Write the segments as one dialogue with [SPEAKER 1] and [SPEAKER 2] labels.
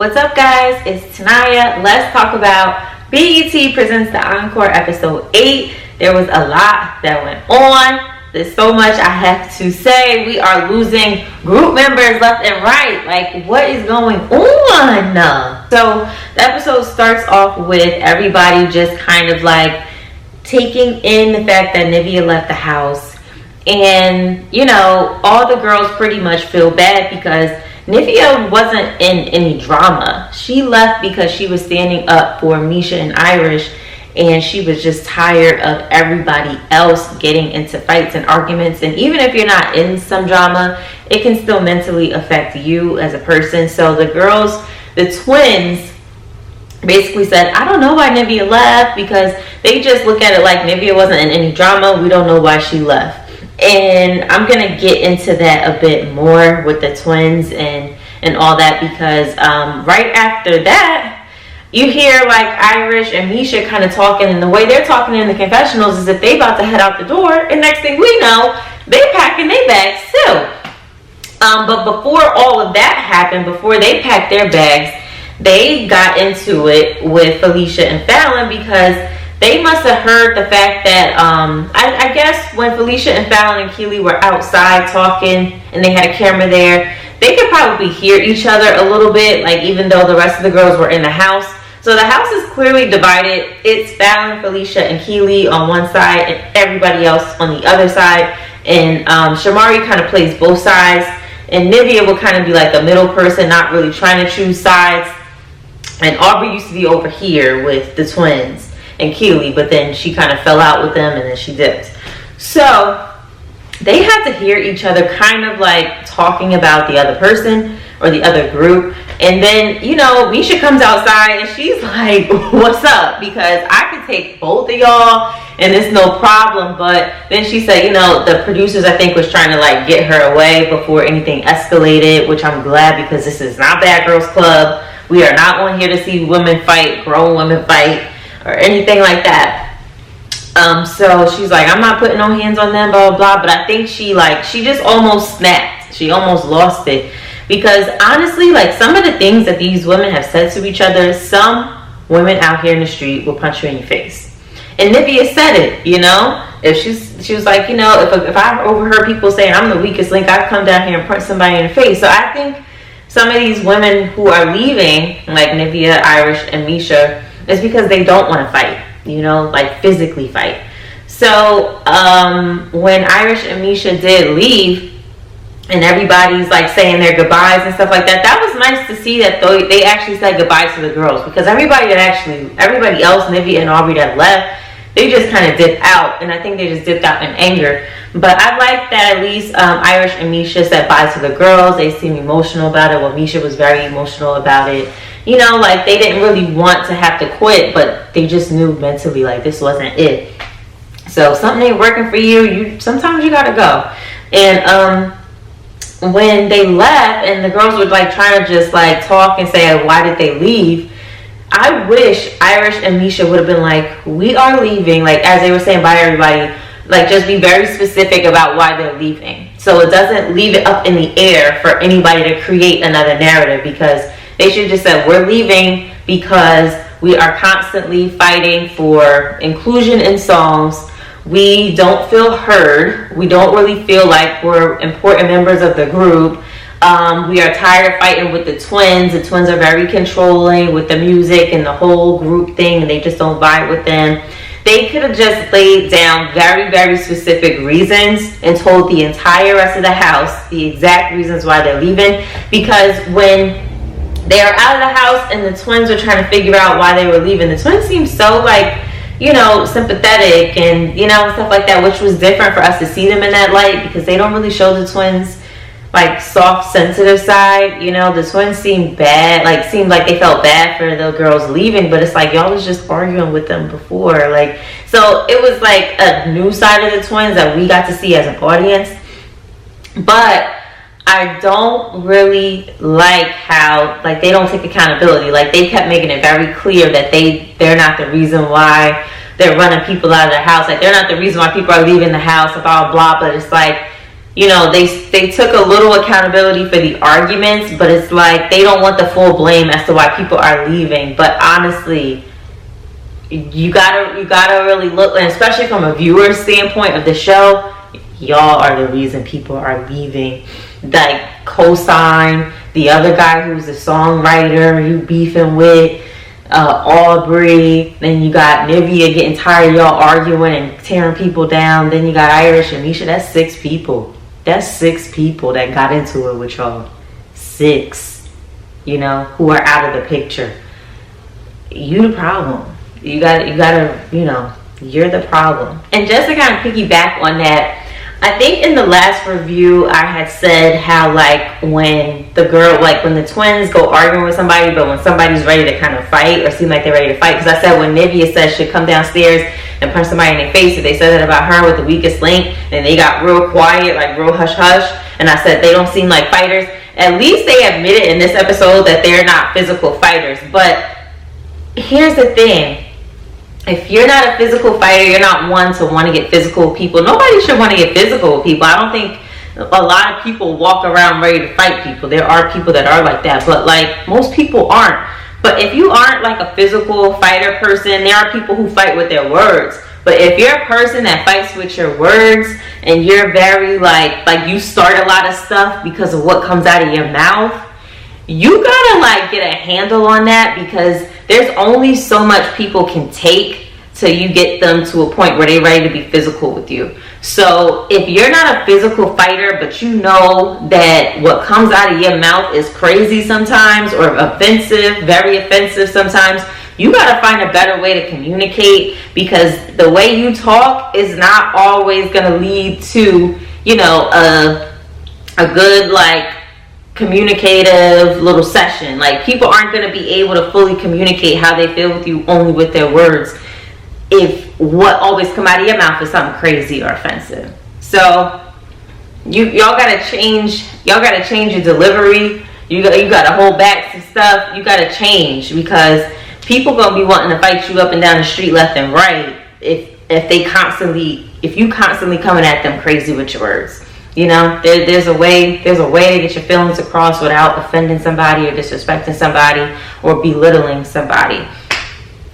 [SPEAKER 1] What's up, guys? It's Tanaya. Let's talk about BET presents the Encore episode 8. There was a lot that went on. There's so much I have to say. We are losing group members left and right. Like, what is going on? So the episode starts off with everybody just kind of like taking in the fact that Nivea left the house. And, you know, all the girls pretty much feel bad because Nivea wasn't in any drama. She left because she was standing up for Misha and Irish, and she was just tired of everybody else getting into fights and arguments. And even if you're not in some drama, it can still mentally affect you as a person. So the girls, the twins, basically said, I don't know why Nivea left, because they just look at it like Nivea wasn't in any drama. We don't know why she left. And I'm going to get into that a bit more with the twins and all that, because right after that, you hear like Irish and Misha kind of talking, and the way they're talking in the confessionals is if they about to head out the door, and next thing we know, they packing their bags too. But before all of that happened, before they packed their bags, they got into it with Felicia and Fallon, because they must have heard the fact that, I guess when Felicia and Fallon and Keely were outside talking and they had a camera there, they could probably hear each other a little bit, like even though the rest of the girls were in the house. So the house is clearly divided. It's Fallon, Felicia, and Keely on one side and everybody else on the other side. And Shamari kind of plays both sides. And Nivea will kind of be like the middle person, not really trying to choose sides. And Aubrey used to be over here with the twins and Keely, but then she kind of fell out with them and then she dipped. So they had to hear each other kind of like talking about the other person or the other group. And then, you know, Misha comes outside and she's like, what's up? Because I could take both of y'all and it's no problem. But then she said, you know, the producers, I think, was trying to like get her away before anything escalated, which I'm glad, because this is not Bad Girls Club. We are not on here to see women fight, grown women fight, or anything like that. So she's like, I'm not putting no hands on them, blah, blah, blah. But I think she just almost snapped. She almost lost it. Because honestly, like some of the things that these women have said to each other, some women out here in the street will punch you in your face. And Nivea said it, you know. If she was like, you know, if I overheard people saying I'm the weakest link, I'd come down here and punch somebody in the face. So I think some of these women who are leaving, like Nivea, Irish, and Misha, it's because they don't want to fight, you know, like physically fight. So when Irish and Misha did leave and everybody's like saying their goodbyes and stuff like that, that was nice to see that they actually said goodbyes to the girls, because everybody else, Nivea and Aubrey, that left, they just kind of dipped out, and I think they just dipped out in anger. But I like that at least Irish and Misha said bye to the girls. They seemed emotional about it. Well, Misha was very emotional about it. You know, like they didn't really want to have to quit, but they just knew mentally like this wasn't it. So if something ain't working for you, sometimes you gotta go. And when they left and the girls were like trying to just like talk and say why did they leave, I wish Irish and Misha would have been like, we are leaving, like as they were saying bye everybody, like just be very specific about why they're leaving, so it doesn't leave it up in the air for anybody to create another narrative. Because they should just say, we're leaving because we are constantly fighting for inclusion in songs. We don't feel heard. We don't really feel like we're important members of the group. We are tired of fighting with the twins. The twins are very controlling with the music and the whole group thing, and they just don't vibe with them. They could have just laid down very, very specific reasons and told the entire rest of the house the exact reasons why they're leaving. Because when they are out of the house and the twins are trying to figure out why they were leaving, the twins seem so like, you know, sympathetic and, you know, stuff like that, which was different for us to see them in that light, because they don't really show the twins like soft, sensitive side. You know, the twins seemed like they felt bad for the girls leaving, but it's like y'all was just arguing with them before, like, so it was like a new side of the twins that we got to see as an audience. But I don't really like how like they don't take accountability. Like they kept making it very clear that they're not the reason why they're running people out of their house. Like they're not the reason why people are leaving the house, blah blah blah. But it's like you know, they took a little accountability for the arguments, but it's like they don't want the full blame as to why people are leaving. But honestly, you gotta really look, and especially from a viewer standpoint of the show, y'all are the reason people are leaving. Like Cosign, the other guy who's a songwriter you beefing with, Aubrey, then you got Nivea getting tired of y'all arguing and tearing people down, then you got Irish and Misha. That's 6 people. That's 6 people that got into it with y'all. 6, you know, who are out of the picture. You the problem. You gotta, you know, you're the problem. And just to kind of piggyback on that, I think in the last review I had said how, like, when the girl, like when the twins go arguing with somebody, but when somebody's ready to kind of fight or seem like they're ready to fight, because I said when Nivea said she'd come downstairs and punch somebody in their face, if they said that about her with the weakest link, and they got real quiet, like real hush hush, and I said they don't seem like fighters. At least they admitted in this episode that they're not physical fighters. But here's the thing. If you're not a physical fighter, you're not one to want to get physical with people. Nobody should want to get physical with people. I don't think a lot of people walk around ready to fight people. There are people that are like that, but like most people aren't. But if you aren't like a physical fighter person, there are people who fight with their words. But if you're a person that fights with your words and you're very like you start a lot of stuff because of what comes out of your mouth, you gotta like get a handle on that, because there's only so much people can take till you get them to a point where they're ready to be physical with you. So if you're not a physical fighter, but you know that what comes out of your mouth is crazy sometimes, or offensive, very offensive sometimes, you gotta find a better way to communicate, because the way you talk is not always gonna lead to, you know, a good like communicative little session. Like people aren't going to be able to fully communicate how they feel with you only with their words if what always come out of your mouth is something crazy or offensive. So y'all gotta change your delivery. You gotta hold back some stuff. You gotta change, because people gonna be wanting to fight you up and down the street left and right if you constantly coming at them crazy with your words. You know, there's a way to get your feelings across without offending somebody or disrespecting somebody or belittling somebody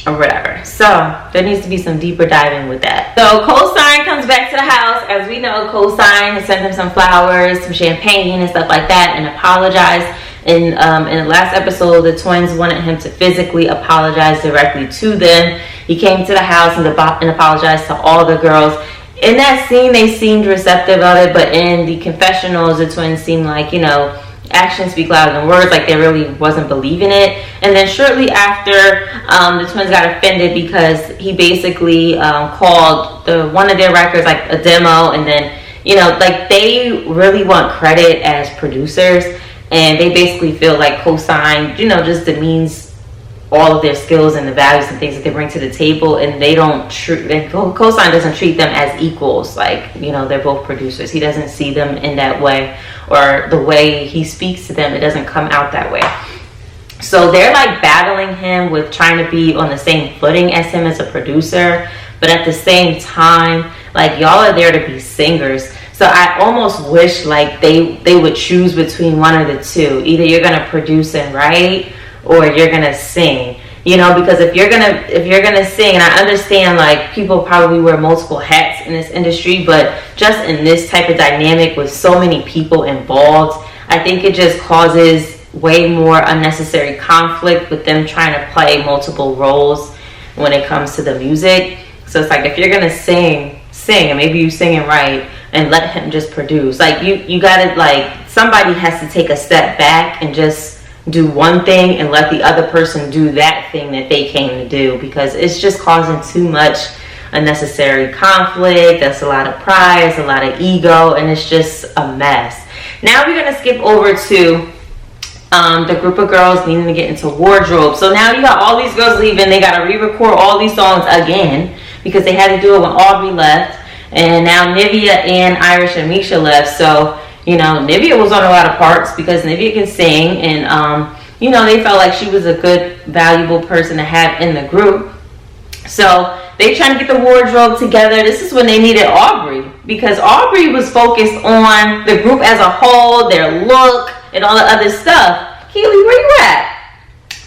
[SPEAKER 1] or whatever. So there needs to be some deeper diving with that. So Cosign comes back to the house. As we know, Cosign has sent him some flowers, some champagne and stuff like that, and apologized. In the last episode, the twins wanted him to physically apologize directly to them. He came to the house and apologized to all the girls. In that scene, they seemed receptive of it, but in the confessionals, the twins seemed like, you know, actions speak louder than words, like they really wasn't believing it. And then shortly after, the twins got offended because he basically called one of their records like a demo, and then, you know, like they really want credit as producers, and they basically feel like Cosign, you know, just demeans all of their skills and the values and things that they bring to the table, and they don't Cosign doesn't treat them as equals. Like, you know, they're both producers. He doesn't see them in that way, or the way he speaks to them, it doesn't come out that way. So they're like battling him with trying to be on the same footing as him as a producer, but at the same time, like, y'all are there to be singers. So I almost wish like they would choose between one of the two. Either you're gonna produce and write, or you're gonna sing, you know, because if you're gonna sing, and I understand like people probably wear multiple hats in this industry, but just in this type of dynamic with so many people involved, I think it just causes way more unnecessary conflict with them trying to play multiple roles when it comes to the music. So it's like, if you're gonna sing, and maybe you sing and write, and let him just produce. Like you gotta, like, somebody has to take a step back and just do one thing and let the other person do that thing that they came to do, because it's just causing too much unnecessary conflict. That's a lot of pride, it's a lot of ego, and it's just a mess. Now we're gonna skip over to the group of girls needing to get into wardrobe. So now you got all these girls leaving. They got to re-record all these songs again because they had to do it when Aubrey left, and now Nivea and Irish and Misha left. So, you know, Nivea was on a lot of parts because Nivea can sing, and you know, they felt like she was a good, valuable person to have in the group. So they trying to get the wardrobe together. This is when they needed Aubrey, because Aubrey was focused on the group as a whole, their look, and all the other stuff. Keely, where you at?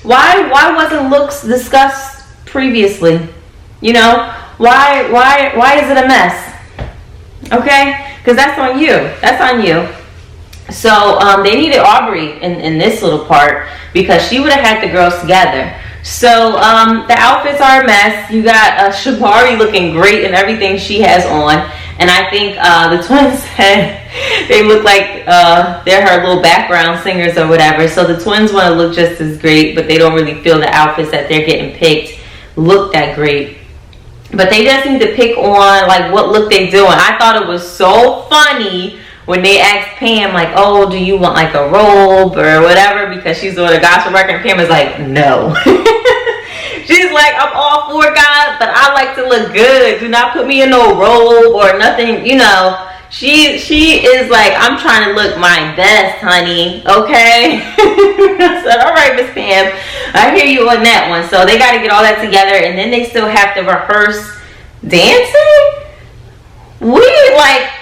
[SPEAKER 1] Why wasn't looks discussed previously? You know, why is it a mess? Okay, because that's on you. That's on you. So they needed Aubrey in this little part, because she would have had the girls together. So the outfits are a mess. You got Shabari looking great in everything she has on, and I think the twins they look like they're her little background singers or whatever. So the twins want to look just as great, but they don't really feel the outfits that they're getting picked look that great. But they just need to pick on like what look they doing. I thought it was so funny when they asked Pam, like, oh, do you want like a robe or whatever, because she's doing a gospel record, and Pam is like, no. She's like, I'm all for God, but I like to look good. Do not put me in no robe or nothing, you know. She is like, I'm trying to look my best, honey, okay? I said, all right, Miss Pam, I hear you on that one. So they got to get all that together, and then they still have to rehearse dancing.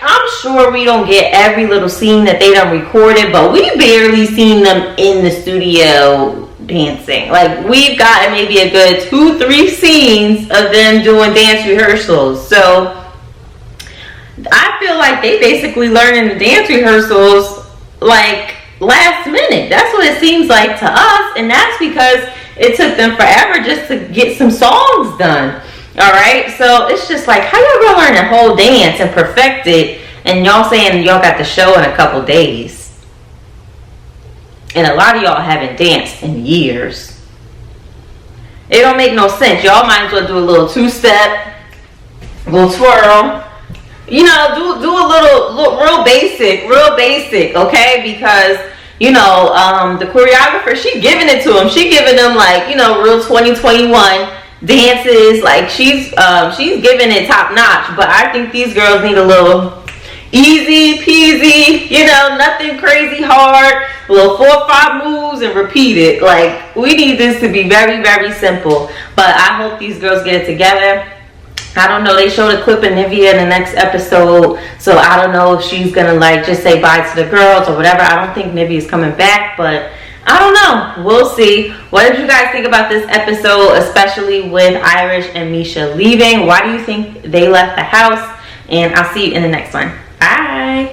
[SPEAKER 1] I'm sure we don't get every little scene that they done recorded, but we barely seen them in the studio dancing. Like, we've gotten maybe a good 2-3 scenes of them doing dance rehearsals. So I feel like they basically learning the dance rehearsals like last minute. That's what it seems like to us, and that's because it took them forever just to get some songs done. All right, so it's just like, how y'all gonna learn the whole dance and perfect it, and y'all saying y'all got the show in a couple days? And a lot of y'all haven't danced in years. It don't make no sense. Y'all might as well do a little two-step, a little twirl. You know, do a little real basic, okay? Because, you know, the choreographer, she giving it to them. She giving them like, you know, real 2021 dances. Like, she's giving it top notch. But I think these girls need a little easy peasy, you know, nothing crazy hard, a little 4 or 5 moves and repeat it. Like, we need this to be very, very simple. But I hope these girls get it together. I don't know, they showed a clip of Nivea in the next episode, so I don't know if she's gonna like just say bye to the girls or whatever. I don't think Nivea's coming back, but I don't know. We'll see. What did you guys think about this episode, especially with Irish and Misha leaving? Why do you think they left the house? And I'll see you in the next one.